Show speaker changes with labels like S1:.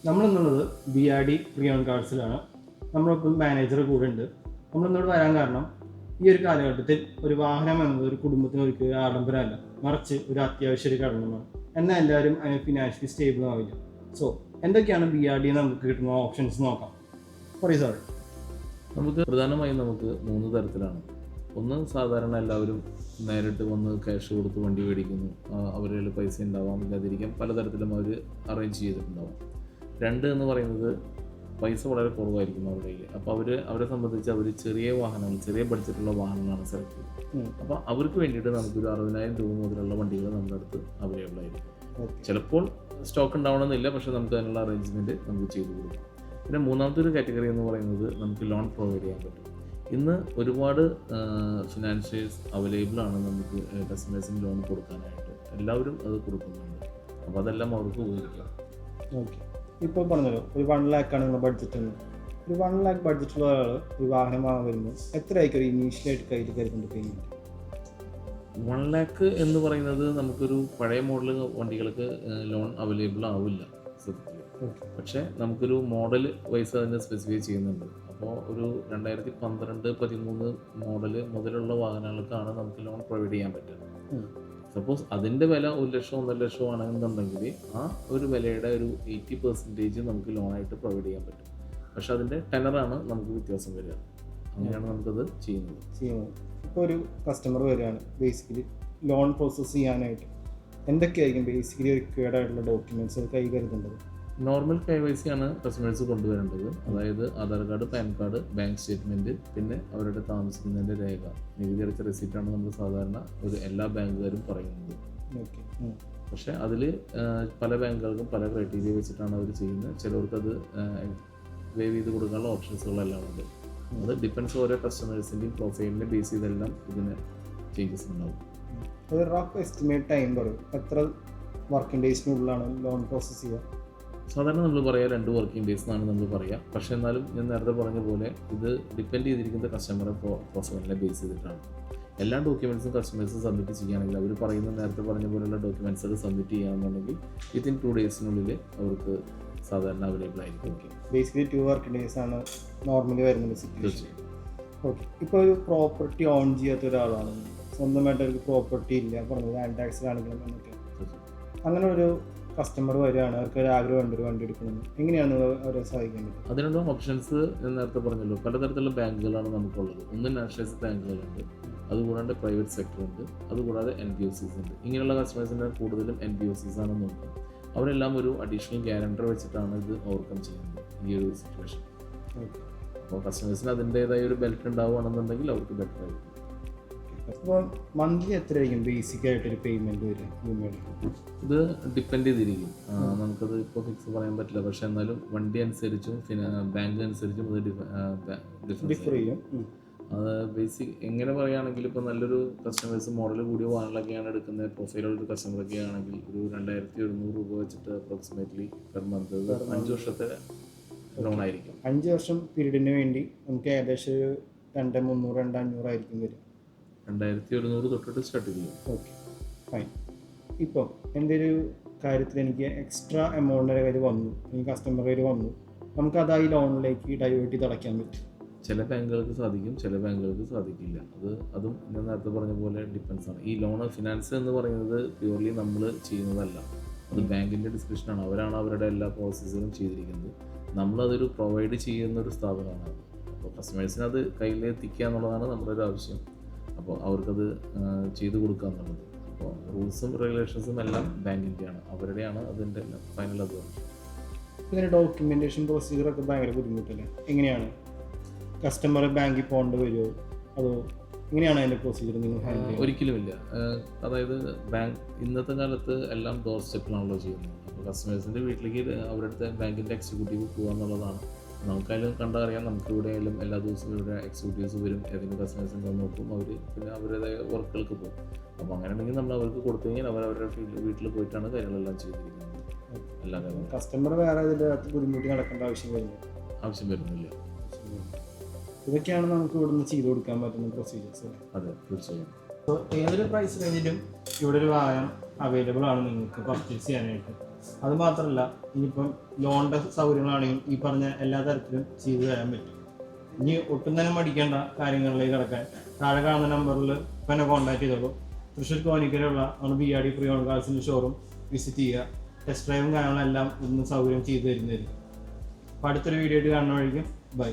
S1: നമ്മളിന്നുള്ളത് BRD പ്രിയോൺ കാർസിലാണ്. നമ്മളിപ്പോൾ manager കൂടെ ഉണ്ട്. നമ്മളിന്നോട് വരാൻ കാരണം ഈ ഒരു കാലഘട്ടത്തിൽ ഒരു വാഹനം എന്നത് ഒരു കുടുംബത്തിന് ഒരിക്കലും ആഡംബരമല്ല, മറിച്ച് ഒരു അത്യാവശ്യ ഒരു ഘടകമാണ്. എന്നാൽ എല്ലാവരും അതിന് ഫിനാൻഷ്യലി സ്റ്റേബിൾ ആവില്ല. സോ എന്തൊക്കെയാണ് BRD നമുക്ക് കിട്ടുന്ന ഓപ്ഷൻസ് നോക്കാം. പറയൂ സാർ.
S2: നമുക്ക് പ്രധാനമായും നമുക്ക് 3 തരത്തിലാണ്. ഒന്ന്, സാധാരണ എല്ലാവരും നേരിട്ട് വന്ന് ക്യാഷ് കൊടുത്ത് വണ്ടി മേടിക്കുന്നു, അവരുടെ കയ്യിൽ പൈസ ഉണ്ടാവാം, ഇല്ലാതിരിക്കാം, പലതരത്തിലും അവർ അറേഞ്ച് ചെയ്തിട്ടുണ്ടാവാം. 2 എന്ന് പറയുന്നത് പൈസ വളരെ കുറവായിരിക്കും അവരുടെ കയ്യിൽ. അപ്പോൾ അവരെ സംബന്ധിച്ച് അവർ ചെറിയ വാഹനങ്ങൾ, ചെറിയ ബഡ്ജറ്റുള്ള വാഹനങ്ങളാണ് സെലക്ട് ചെയ്യുന്നത്. അപ്പോൾ അവർക്ക് വേണ്ടിയിട്ട് നമുക്കൊരു 60,000 രൂപ മുതലുള്ള വണ്ടികൾ നമ്മുടെ അടുത്ത് അവൈലബിൾ ആയിരിക്കും. ചിലപ്പോൾ സ്റ്റോക്ക് ഉണ്ടാവണമെന്നില്ല, പക്ഷേ നമുക്ക് അതിനുള്ള അറേഞ്ച്മെൻറ്റ് നമുക്ക് ചെയ്തു കൊടുക്കാം. പിന്നെ മൂന്നാമത്തെ ഒരു കാറ്റഗറി എന്ന് പറയുന്നത് നമുക്ക് ലോൺ പ്രൊവൈഡ് ചെയ്യാൻ പറ്റും. ഇന്ന് ഒരുപാട് ഫിനാൻഷ്യൽസ് അവൈലബിൾ ആണ് നമുക്ക് കസ്റ്റമേഴ്സിന് ലോൺ കൊടുക്കാനായിട്ട്. എല്ലാവരും അത് കൊടുക്കുന്നുണ്ട്. അപ്പോൾ അതെല്ലാം അവർക്ക് ഉപയോഗിക്കാം.
S1: ഓക്കെ, ഇപ്പോൾ പറഞ്ഞല്ലോ ഒരു 1 lakh ആണ് നിങ്ങളുടെ ബഡ്ജറ്റ് എന്ന്. ഒരു 1 lakh ബഡ്ജറ്റുള്ള ഒരാൾ ഒരു വാഹനം വാങ്ങാൻ വരുമ്പോൾ എത്ര ആയിരിക്കും ഇനീഷ്യലായിട്ട് കയ്യിൽ കരുതുന്ന പേയ്മെൻറ്റ്?
S2: 1 lakh എന്ന് പറയുന്നത് നമുക്കൊരു പഴയ മോഡൽ വണ്ടികൾക്ക് ലോൺ അവൈലബിൾ ആവില്ല സത്യത്തിൽ. പക്ഷേ നമുക്കൊരു മോഡൽ വൈസ് അതിനെ സ്പെസിഫൈ ചെയ്യുന്നുണ്ട്. അപ്പോൾ ഒരു 2012-13 മോഡൽ മുതലുള്ള വാഹനങ്ങൾക്കാണ് നമുക്ക് ലോൺ പ്രൊവൈഡ് ചെയ്യാൻ പറ്റുക. സപ്പോസ് അതിൻ്റെ വില 1 ലക്ഷം 1.5 ലക്ഷം ആണെന്നുണ്ടെങ്കിൽ ആ ഒരു വിലയുടെ ഒരു 80% നമുക്ക് ലോണായിട്ട് പ്രൊവൈഡ് ചെയ്യാൻ പറ്റും. പക്ഷെ അതിൻ്റെ ടെനറാണ് നമുക്ക് വ്യത്യാസം വരിക. അങ്ങനെയാണ് നമുക്കത് ചെയ്യുന്നത്.
S1: ഇപ്പോൾ ഒരു കസ്റ്റമർ വരികയാണ് ബേസിക്കലി ലോൺ പ്രോസസ്സ് ചെയ്യാനായിട്ട്, എന്തൊക്കെയായിരിക്കും ബേസിക്കലി റിക്വയർഡ് ആയിട്ടുള്ള ഡോക്യുമെൻറ്റ്സ് കൈ കരുതേണ്ടത്?
S2: നോർമൽ KYC ആണ് കസ്റ്റമേഴ്സ് കൊണ്ടുവരേണ്ടത്. അതായത് Aadhaar card, pan card, bank statement, പിന്നെ അവരുടെ താമസിക്കുന്നതിൻ്റെ രേഖ, നികുതി അടച്ച റെസിപ്റ്റാണ് നമ്മൾ സാധാരണ എല്ലാ ബാങ്കുകാരും പറയുന്നത്. പക്ഷേ അതിൽ പല ബാങ്കുകൾക്കും പല ക്രൈറ്റീരിയ വെച്ചിട്ടാണ് അവർ ചെയ്യുന്നത്. ചിലവർക്കത് വേവ് ചെയ്ത് കൊടുക്കാനുള്ള ഓപ്ഷൻസുകളെല്ലാം ഉണ്ട്. അത് ഡിപ്പെൻസ് ഓരോ കസ്റ്റമേഴ്സിൻ്റെയും പ്രൊഫൈലിനെ ബേസ് ചെയ്തെല്ലാം ഇതിന് ചേഞ്ചസ് ഉണ്ടാവും.
S1: ഒരു റഫ് എസ്റ്റിമേറ്റ് ടൈം പറയും, എത്ര വർക്കിംഗ് ഡേയ്സിനുള്ളിലാണ് ലോൺ പ്രോസസ്സ് ചെയ്യുക?
S2: സാധാരണ നമ്മൾ പറയുക 2 വർക്കിംഗ് ഡേയ്സ് എന്നാണ് നമ്മൾ പറയുക. പക്ഷേ എന്നാലും ഞാൻ നേരത്തെ പറഞ്ഞ പോലെ ഇത് ഡിപ്പെൻഡ് ചെയ്തിരിക്കുന്ന കസ്റ്റമറെ പ്രൊഫൈലിനെ ബേസ് ചെയ്തിട്ടാണ്. എല്ലാ ഡോക്യുമെൻറ്റ്സും കസ്റ്റമേഴ്സ് സബ്മിറ്റ് ചെയ്യുകയാണെങ്കിൽ അവർ പറയുന്ന നേരത്തെ പറഞ്ഞ പോലെയുള്ള ഡോക്യുമെൻറ്റ്സ് സബ്മിറ്റ് ചെയ്യുകയാണെന്നുണ്ടെങ്കിൽ വിത്തിൻ 2 ഡേയ്സിനുള്ളിൽ അവർക്ക് സാധാരണ അവൈലബിൾ ആയിരിക്കും.
S1: ബേസിക്കലി 2 വർക്കിംഗ് ഡേയ്സ് ആണ് നോർമലി വരുന്നത് സിറ്റുവേഷൻ. ഓക്കെ, ഇപ്പോൾ ഒരു പ്രോപ്പർട്ടി ഓൺ ചെയ്യാത്ത ഒരാളാണ്, സ്വന്തമായിട്ട് ഒരു പ്രോപ്പർട്ടി ഇല്ല, പറഞ്ഞത് ലാൻഡ് ടാക്സിലാണെങ്കിലും എന്നൊക്കെ, അങ്ങനെ ഒരു കസ്റ്റമർ വരികയാണ്, അവർക്ക് ഒരു ആഗ്രഹം ഉണ്ട് ഒരു വണ്ടി എടുക്കണമെന്ന്, എങ്ങനെയാണ് അവരെ സഹായിക്കാൻ പറ്റും?
S2: അതിനുള്ള ഓപ്ഷൻസ് ഞാൻ നേരത്തെ പറഞ്ഞല്ലോ, പലതരത്തിലുള്ള ബാങ്കുകളാണ് നമുക്കുള്ളത്. ഒന്ന് നാഷണലൈസ് ബാങ്കുകളുണ്ട്, അതുകൂടാണ്ട് പ്രൈവറ്റ് സെക്ടർ ഉണ്ട്, അതുകൂടാതെ NBFCs ഉണ്ട്. ഇങ്ങനെയുള്ള കസ്റ്റമേഴ്സിൻ്റെ കൂടുതലും NBFCs ആണ് നോക്കുന്നത്. അവരെല്ലാം ഒരു അഡീഷണൽ ഗ്യാരണ്ടർ വെച്ചിട്ടാണ് ഇത് ഓവർകം ചെയ്യുന്നത് ഈ ഒരു സിറ്റുവേഷൻ. അപ്പോൾ കസ്റ്റമേഴ്സിന് അതിൻ്റേതായ ഒരു ബെൽറ്റ് ഉണ്ടാവുകയാണെന്നുണ്ടെങ്കിൽ അവർക്ക് ബെറ്റർ ആയിരിക്കും.
S1: അപ്പോൾ മന്ത്ലി എത്രയായിരിക്കും ബേസിക് ആയിട്ടൊരു പേയ്മെൻറ്റ് വരിക?
S2: ഇത് ഡിപ്പെൻഡ് ചെയ്തിരിക്കും. നമുക്കത് ഇപ്പോൾ ഫിക്സ് പറയാൻ പറ്റില്ല. പക്ഷേ എന്നാലും വണ്ടി അനുസരിച്ചും ബാങ്ക് അനുസരിച്ചും അത് ഡിഫർ ചെയ്യും. അത് ബേസിക് എങ്ങനെ പറയുകയാണെങ്കിൽ ഇപ്പോൾ നല്ലൊരു കസ്റ്റമേഴ്സ് മോഡൽ കൂടിയ വാഹനങ്ങളൊക്കെയാണ് എടുക്കുന്നത്, പ്രൊഫൈലുള്ള കസ്റ്റമറൊക്കെ ആണെങ്കിൽ ഒരു 2,700 രൂപ വെച്ചിട്ട് അപ്രോക്സിമേറ്റ്ലി പെർ മന്ത് 5 വർഷത്തെ ലോൺ ആയിരിക്കും.
S1: 5 വർഷം പീരീഡിന് വേണ്ടി നമുക്ക് ഏകദേശം 2,300-2,500 ആയിരിക്കും വരും.
S2: 2,100 തൊട്ടിട്ട് സ്റ്റാർട്ട് ചെയ്യും.
S1: Okay, fine. ഇപ്പം എൻ്റെ ഒരു കാര്യത്തിൽ എനിക്ക് എക്സ്ട്രാ എമൗണ്ടിൻ്റെ കയ്യിൽ വന്നു, എനിക്ക് കസ്റ്റമർ കയ്യിൽ വന്നു, നമുക്കത് ഈ ലോണിലേക്ക് ഡൈവേർട്ട് ചെയ്ത് അടയ്ക്കാൻ പറ്റും.
S2: ചില ബാങ്കുകൾക്ക് സാധിക്കും, ചില ബാങ്കുകൾക്ക് സാധിക്കില്ല. അതും ഞാൻ നേരത്തെ പറഞ്ഞ പോലെ ഡിപ്പെൻസ് ആണ്. ഈ ലോൺ ഫിനാൻസ് എന്ന് പറയുന്നത് പ്യൂർലി നമ്മൾ ചെയ്യുന്നതല്ല, അത് ബാങ്കിൻ്റെ ഡിസ്ക്രിപ്ഷനാണ്. അവരാണ് അവരുടെ എല്ലാ പ്രോസസ്സുകളും ചെയ്തിരിക്കുന്നത്. നമ്മളതൊരു പ്രൊവൈഡ് ചെയ്യുന്ന ഒരു സ്ഥാപനമാണ്. അപ്പോൾ കസ്റ്റമേഴ്സിന് അത് കയ്യിൽ എത്തിക്കുക എന്നുള്ളതാണ് നമ്മുടെ ഒരു ആവശ്യം. അപ്പോൾ അവർക്കത് ചെയ്തു കൊടുക്കുക എന്നുള്ളത്. അപ്പോൾ റൂൾസും റെഗുലേഷൻസും എല്ലാം ബാങ്കിൻ്റെയാണ്, അവരുടെയാണ് അതിൻ്റെ ഫൈനൽ അതോറിറ്റി.
S1: ഇതിൻ്റെ ഡോക്യുമെൻറ്റേഷൻ പ്രൊസീജിയറൊക്കെ ഭയങ്കര ബുദ്ധിമുട്ടല്ലേ? എങ്ങനെയാണ് കസ്റ്റമർ ബാങ്കിൽ പോകേണ്ടി വരുമോ, അതോ എങ്ങനെയാണ് അതിൻ്റെ പ്രൊസീജിയർ നിങ്ങൾ ഹാൻഡിൽ ചെയ്യുന്നത്?
S2: ഒരിക്കലുമില്ല. അതായത് ബാങ്ക് ഇന്നത്തെ കാലത്ത് എല്ലാം ഡോർ സ്റ്റെപ്പിലാണല്ലോ ചെയ്യുന്നത്. അപ്പോൾ കസ്റ്റമേഴ്സിൻ്റെ വീട്ടിലേക്ക് അവരുടെ ബാങ്കിൻ്റെ എക്സിക്യൂട്ടീവ് പോകുക എന്നുള്ളതാണ്. നമുക്കായാലും കണ്ടറിയാം, നമുക്കിവിടെ ആയാലും എല്ലാ ദിവസവും ഇവിടെ എക്സിക്യൂട്ടീവ്സ് വരും, ഏതെങ്കിലും കസ്റ്റമേഴ്സിൻ്റെ നോക്കും, അവർ പിന്നെ അവരുടേതായ വർക്കുകൾക്ക് പോകും. അപ്പോൾ അങ്ങനെ ഉണ്ടെങ്കിൽ നമ്മൾ അവർക്ക് കൊടുത്തു കഴിഞ്ഞാൽ അവരുടെ വീട്ടിൽ പോയിട്ടാണ് കാര്യങ്ങളെല്ലാം ചെയ്തിരിക്കുന്നത്. എല്ലാ കാര്യങ്ങളും
S1: കസ്റ്റമർ വേറെ ഇതിനകത്ത് ബുദ്ധിമുട്ടി നടക്കേണ്ട ആവശ്യം
S2: വരുന്നില്ല.
S1: ഇതൊക്കെയാണ് നമുക്ക് ഇവിടുന്ന് ചെയ്ത് കൊടുക്കാൻ പറ്റുന്ന പ്രൊസീജിയേഴ്സ്.
S2: അതെ, തീർച്ചയായും.
S1: അപ്പോൾ ഏതൊരു പ്രൈസ് റേഞ്ചിലും ഇവിടെ ഒരു വാഹനം അവൈലബിൾ ആണ് നിങ്ങൾക്ക് പർച്ചേസ് ചെയ്യാനായിട്ട്. അത് മാത്രമല്ല ഇനിയിപ്പം ലോണിൻ്റെ സൗകര്യങ്ങളാണെങ്കിലും ഈ പറഞ്ഞ എല്ലാ തരത്തിലും ചെയ്തു തരാൻ പറ്റും. ഇനി ഒട്ടും തന്നെ മടിക്കേണ്ട കാര്യങ്ങളിലേക്ക് കിടക്കാൻ താഴെ കാണുന്ന നമ്പറിൽ ഇപ്പം എന്നെ കോൺടാക്ട് ചെയ്തോളൂ. തൃശ്ശൂർ കോനിക്കലുള്ള നമ്മുടെ BRD പ്രീ ഓൺ കാർസിൻ്റെ ഷോറൂം വിസിറ്റ് ചെയ്യുക. ടെസ്റ്റ് ഡ്രൈവും കാര്യങ്ങളെല്ലാം ഒന്ന് സൗകര്യം ചെയ്തു തരുന്നതായിരിക്കും. അപ്പോൾ അടുത്തൊരു വീഡിയോ ആയിട്ട് കാണുന്ന വഴിക്കും ബൈ.